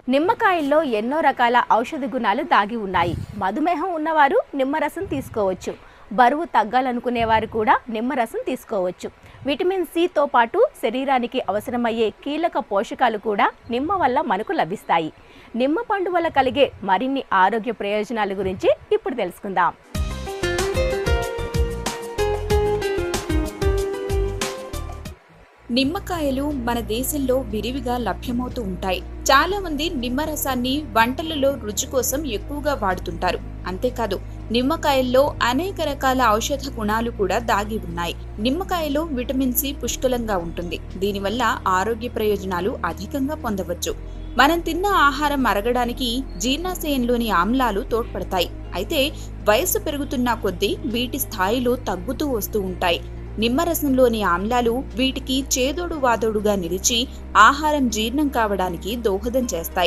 నిమ్మకాయల్లో ఎన్నో రకాల ఔషధ గుణాలు దాగి ఉన్నాయి. మధుమేహం ఉన్నవారు నిమ్మరసం తీసుకోవచ్చు. బరువు తగ్గాలనుకునేవారు కూడా నిమ్మరసం తీసుకోవచ్చు. విటమిన్ సితో పాటు శరీరానికి అవసరమయ్యే కీలక పోషకాలు కూడా నిమ్మ వల్ల మనకు లభిస్తాయి. నిమ్మ పండు వల్ల కలిగే మరిన్ని ఆరోగ్య ప్రయోజనాల గురించి ఇప్పుడు తెలుసుకుందాం. నిమ్మకాయలు మన దేశంలో విరివిగా లభ్యమవుతూ ఉంటాయి. చాలా మంది నిమ్మరసాన్ని వంటలలో రుచి కోసం ఎక్కువగా వాడుతుంటారు. అంతేకాదు, నిమ్మకాయల్లో అనేక రకాల ఔషధ గుణాలు కూడా దాగి ఉన్నాయి. నిమ్మకాయలో విటమిన్ సి పుష్కలంగా ఉంటుంది. దీనివల్ల ఆరోగ్య ప్రయోజనాలు అధికంగా పొందవచ్చు. మనం తిన్న ఆహారం అరగడానికి జీర్ణాశయంలోని ఆమ్లాలు తోడ్పడతాయి. అయితే వయసు పెరుగుతున్న కొద్దీ వీటి స్థాయిలు తగ్గుతూ వస్తూ ఉంటాయి. నిమ్మరసంలోని ఆమ్లాలు వీటికి చేదోడు వాదోడుగా నిలిచి ఆహారం జీర్ణం కావడానికి దోహదం చేస్తాయి.